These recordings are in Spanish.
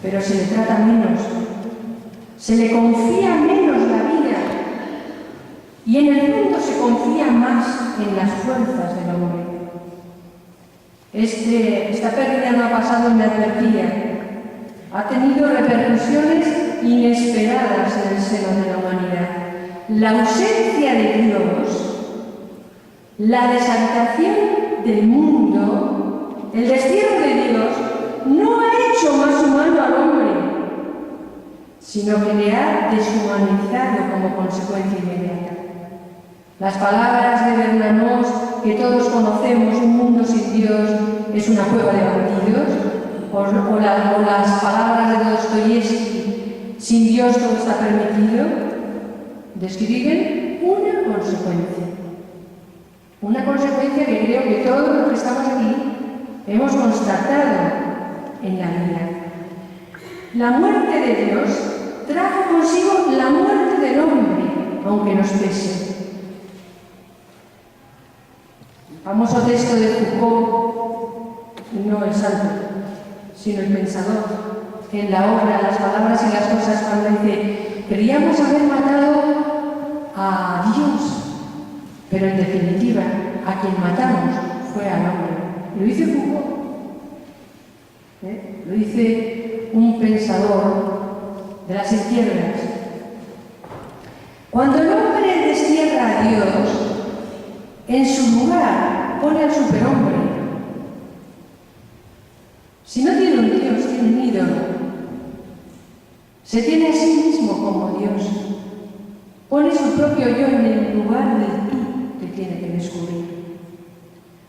pero se le trata menos, se le confía menos la vida y en el mundo se confía más en las fuerzas del hombre. Esta pérdida no ha pasado inadvertida, ha tenido repercusiones inesperadas en el seno de la humanidad. La ausencia de Dios, la deshabitación del mundo, el destierro de Dios, no ha hecho más humano al hombre, sino que le ha deshumanizado como consecuencia inmediata. Las palabras de Bernanos que todos conocemos, un mundo sin Dios es una cueva de bandidos, o las palabras de Dostoyevsky, sin Dios todo está permitido, describen una consecuencia que creo que todos los que estamos aquí hemos constatado en la vida. La muerte de Dios trajo consigo la muerte del hombre, aunque nos pese. El famoso texto de Foucault, no el santo, sino el pensador, en la obra Las palabras y las cosas, cuando dice: creíamos haber matado a Dios, pero en definitiva a quien matamos fue al hombre. Lo dice Foucault, lo dice un pensador de las izquierdas. Cuando el hombre destierra a Dios, en su lugar pone al superhombre. Si no tiene un Dios, tiene un ídolo. Se tiene a sí mismo como Dios. Pone su propio yo en el lugar del tú que tiene que descubrir.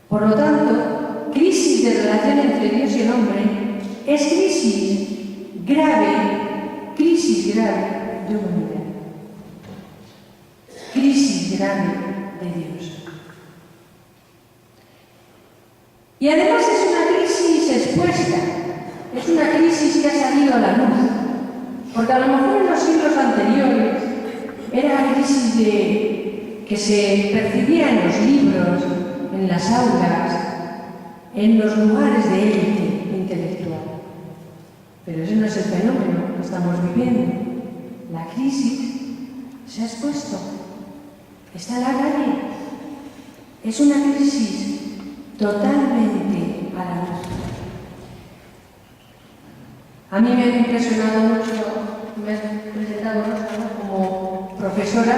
Por lo tanto, crisis de relación entre Dios y el hombre es crisis grave de humanidad. Crisis grave de Dios. Y además es una crisis expuesta, es una crisis que ha salido a la luz, porque a lo mejor en los siglos anteriores era la crisis que se percibía en los libros, en las aulas, en los lugares de élite intelectual. Pero ese no es el fenómeno que estamos viviendo. La crisis se ha expuesto, está en la calle, es una crisis totalmente a la luz. A mí me ha impresionado mucho, me has presentado como profesora,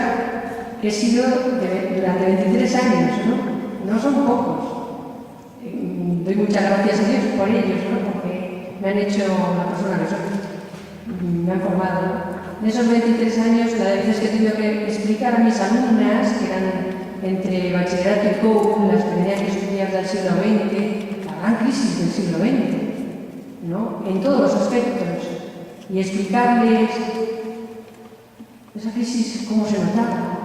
que he sido durante 23 años, ¿no? No son pocos. Doy muchas gracias a Dios por ellos, ¿no? Porque me han hecho la persona que soy, me han formado, ¿no? En esos 23 años, la de veces que he tenido que explicar a mis alumnas, que eran entre bachillerato y COU, las que tenían que estudiar del siglo XX, la gran crisis del siglo XX, ¿no? En todos los aspectos, y explicarles esa crisis cómo se notaba.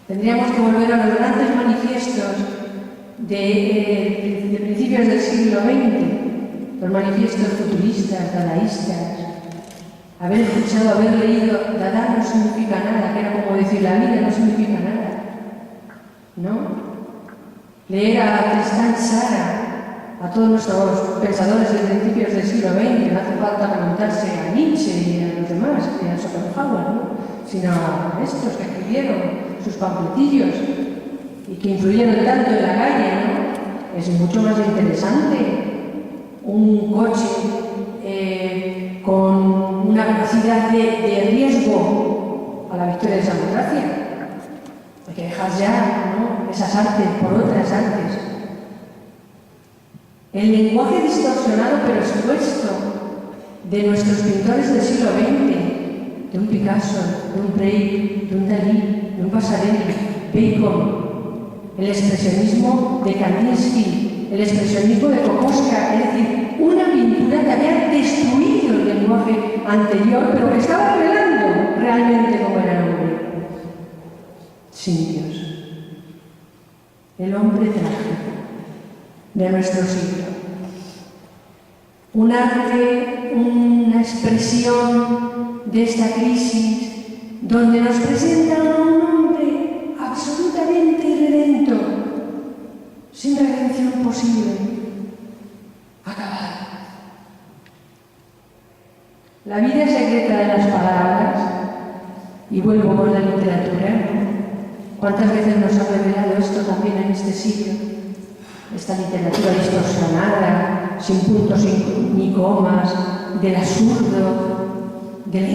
Tendríamos que volver a los grandes manifiestos de principios del siglo XX, los manifiestos futuristas, dadaístas, haber escuchado, haber leído: Dada no significa nada, que era como decir la vida no significa nada, ¿no? Leer a Tristan Tzara, a todos nuestros pensadores de principios del siglo XX, no hace falta remontarse a Nietzsche y a los demás, y a Schopenhauer, ¿no? Sino a estos que escribieron sus pamfletillos y que influyeron tanto en la calle, ¿no? Es mucho más interesante un coche con una capacidad de riesgo a la victoria de esa democracia. Hay que dejar ya, ¿no?, esas artes por otras artes. El lenguaje distorsionado pero expuesto de nuestros pintores del siglo XX, de un Picasso, de un Break, de un Dalí, de un Pasarelli, Bacon, el expresionismo de Kandinsky, el expresionismo de Kokoschka, es decir, una pintura que había destruido el lenguaje anterior, pero que estaba revelando realmente cómo era el hombre. Sin Dios. El hombre trágico de nuestro siglo. Un arte, una expresión de esta crisis, donde nos presentan a un hombre absolutamente irredento, sin redención posible, acabado. La vida secreta de las palabras, y vuelvo con la literatura, ¿cuántas veces nos ha revelado esto también en este siglo? Esta literatura distorsionada, sin puntos ni comas, del absurdo, de la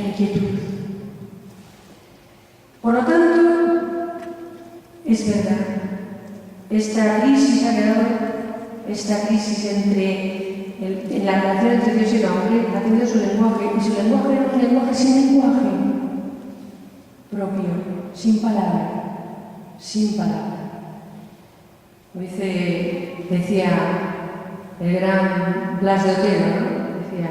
inquietud. Por lo tanto, es verdad, esta crisis ha quedado, esta crisis en la relación entre Dios y el hombre ha tenido su lenguaje, y su lenguaje era un lenguaje sin lenguaje propio, sin palabra. Decía el gran Blas de Otero, ¿no? Decía,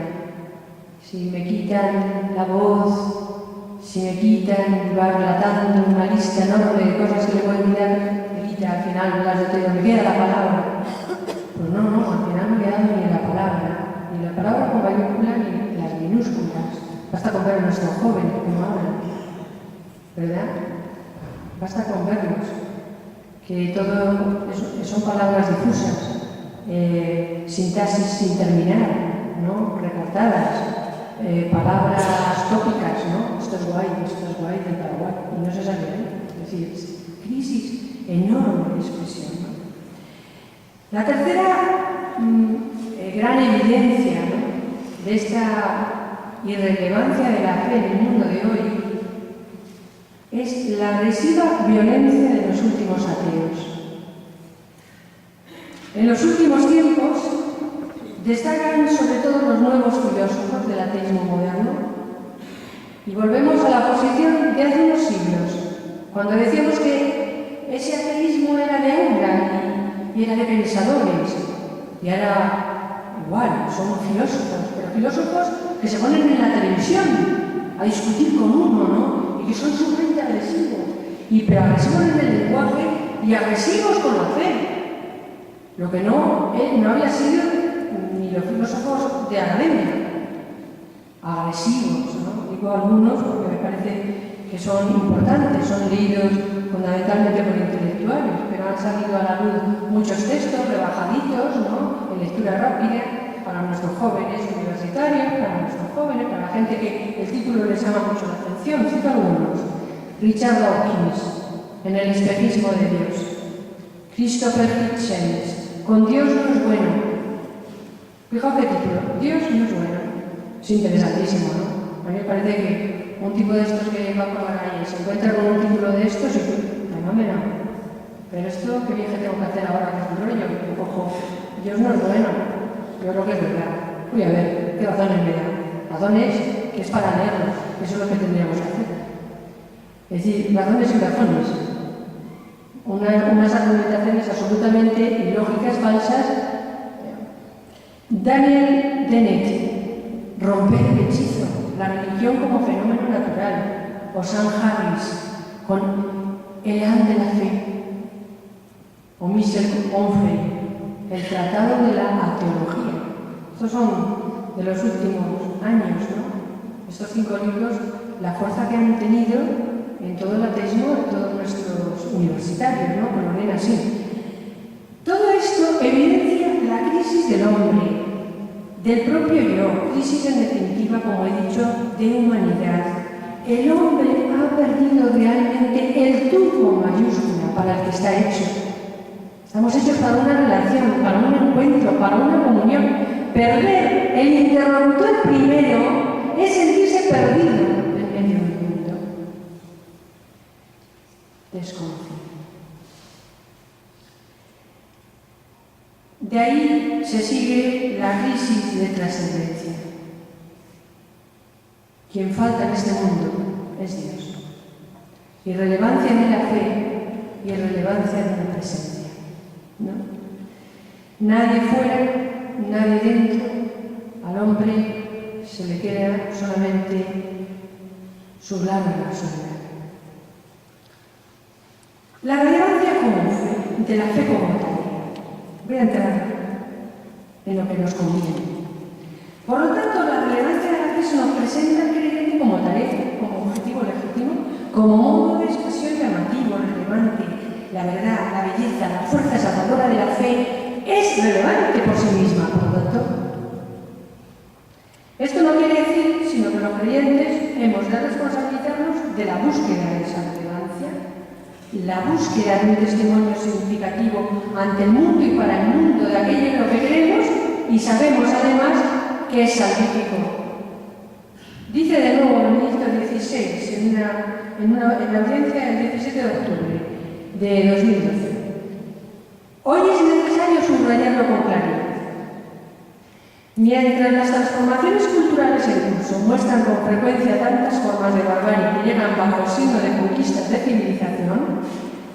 si me quitan la voz, si me quitan, va relatando una lista enorme de cosas que le pueden quitar, me quita al final Blas de Otero, me queda la palabra. Pues no, al final no me queda ni la palabra con mayúsculas ni las minúsculas. Basta con ver a nuestros jóvenes como hablan, ¿verdad? Basta con verlos, que todo son palabras difusas, sintaxis sin terminar, ¿no? Recortadas, palabras tópicas, ¿no? Esto es guay del Paraguay, y no se sabe, es decir, crisis enorme de expresión, ¿no? La tercera gran evidencia, ¿no?, de esta irrelevancia de la fe en el mundo de hoy es la agresiva violencia de los últimos ateos. En los últimos tiempos destacan sobre todo los nuevos filósofos del ateísmo moderno, y volvemos a la posición de hace unos siglos, cuando decíamos que ese ateísmo era de aura y era de pensadores, y ahora igual, son filósofos, pero filósofos que se ponen en la televisión a discutir con uno, ¿no? Y que son sumamente agresivos, pero agresivos en el lenguaje y agresivos con la fe. Lo que no había sido ni los filósofos de academia, agresivos, ¿no? Digo algunos porque me parece que son importantes, son leídos fundamentalmente por intelectuales, pero han salido a la luz muchos textos rebajaditos, ¿no?, en lectura rápida, para nuestros jóvenes universitarios, para nuestros jóvenes, para la gente que el título les llama mucho la atención. Cito algunos: Richard Dawkins, En el espejismo de Dios; Christopher Hitchens, Con Dios no es bueno. Fijaos qué título, Dios no es bueno. Es interesantísimo, ¿no? A mí me parece que un tipo de estos que va por la calle se encuentra con un título de estos y fenómeno. Pero esto, ¿qué viaje tengo que hacer ahora? Que es un rollo, que cojo. Dios no es bueno. Yo creo que es verdad. Voy a ver, ¿qué razones me dan? Razones que es para leerlos. Eso es lo que tendríamos que hacer. Es decir, razones y razones. Unas argumentaciones absolutamente ilógicas, falsas. Daniel Dennett, Romper el hechizo, la religión como fenómeno natural. O Sam Harris, con El Han de la Fe. O Michel Onfray, El Tratado de la Ateología. Estos son de los últimos años, ¿no? Estos 5 libros, la fuerza que han tenido en todo el ateísmo de todos nuestros universitarios, ¿no? Que lo leen así. Todo esto evidencia la crisis del hombre, del propio yo, crisis en definitiva, como he dicho, de humanidad. El hombre ha perdido realmente el tú con mayúscula para el que está hecho. Estamos hechos para una relación, para un encuentro, para una comunión. Perder el interlocutor primero es sentirse perdido en medio del mundo. Desconocido. De ahí se sigue la crisis de trascendencia. Quien falta en este mundo es Dios. Irrelevancia de la fe y irrelevancia de la presencia, ¿no? Nadie fuera, nadie dentro. Al hombre se le queda solamente su lágrima sola. La relevancia como fe, de la fe como tal. Voy a entrar en lo que nos conviene. Por lo tanto, la relevancia de la fe se nos presenta al creyente como tarea, como objetivo legítimo, como modo de expresión llamativo, relevante. La verdad, la belleza, la fuerza salvadora de la fe es relevante por sí misma. Por lo tanto, creyentes hemos de responsabilizarnos de la búsqueda de esa relevancia, la búsqueda de un testimonio significativo ante el mundo y para el mundo de aquello en lo que creemos y sabemos además que es salvífico. Dice de nuevo Benedicto XVI en la audiencia del 17 de octubre de 2012. Hoy es necesario subrayarlo con claridad. Mientras las transformaciones culturales en curso muestran con frecuencia tantas formas de barbarie que llegan bajo el signo de conquistas de civilización,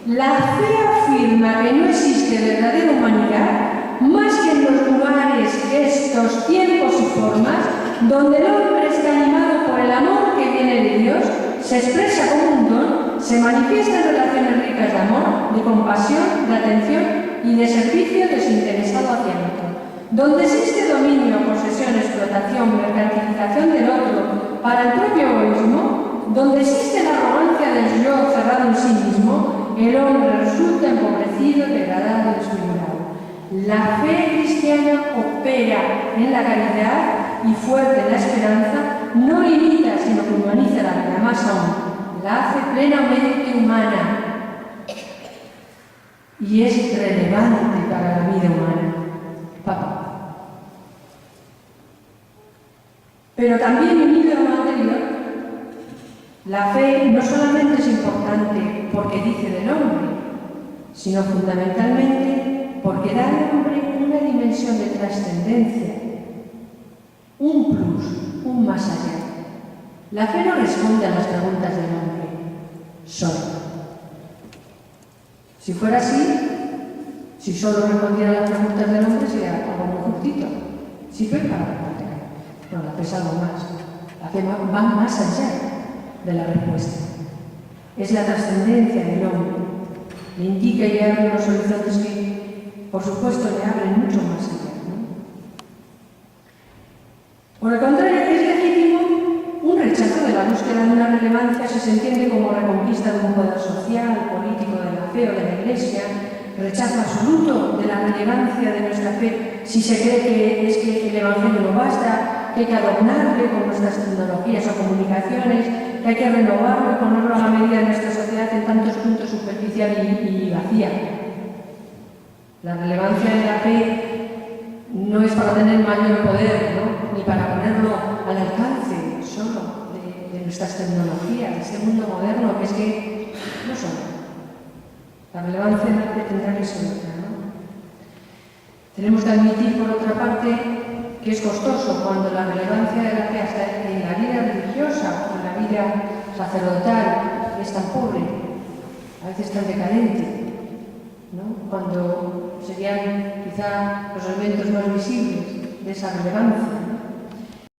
la fe afirma que no existe verdadera humanidad más que en los lugares, gestos, tiempos y formas donde el hombre está animado por el amor que viene de Dios, se expresa como un don, se manifiesta en relaciones ricas de amor, de compasión, de atención y de servicio desinteresado hacia el otro. Donde existe dominio, posesión, explotación, mercantilización del otro para el propio egoísmo, donde existe la arrogancia del yo cerrado en sí mismo, el hombre resulta empobrecido, degradado y desfigurado. La fe cristiana opera en la caridad y fuerte en la esperanza, no limita sino que humaniza la vida, más aún, la hace plenamente humana y es relevante para la vida humana. Papa. Pero también unido a lo anterior, la fe no solamente es importante porque dice del hombre, sino fundamentalmente porque da al hombre una dimensión de trascendencia, un plus, un más allá. La fe no responde a las preguntas del hombre, solo. Si fuera así, si solo respondiera a las preguntas del hombre, sería algo muy justito. Sirve para responder. No, la fe es algo más. La fe va más allá de la respuesta. Es la trascendencia del hombre. Le indica y le abre unos horizontes que, por supuesto, le abren mucho más allá, ¿no? Por el contrario, es legítimo un rechazo de la búsqueda de una relevancia si se entiende como reconquista de un poder social, político, de la fe o de la Iglesia, rechazo absoluto de la relevancia de nuestra fe si se cree que es que el Evangelio no basta, que hay que adornarle con nuestras tecnologías o comunicaciones, que hay que renovarlo y ponerlo a la medida de nuestra sociedad en tantos puntos superficial y vacía. La relevancia de la fe no es para tener mayor poder, ¿no? Ni para ponerlo al alcance solo de nuestras tecnologías, de este mundo moderno que es que no son. La relevancia de la fe tendrá que ser otra, ¿no? Tenemos que admitir, por otra parte, que es costoso cuando la relevancia de la fe hasta en la vida religiosa o en la vida sacerdotal es tan pobre, a veces tan decadente, ¿no? Cuando serían quizá los elementos más visibles de esa relevancia.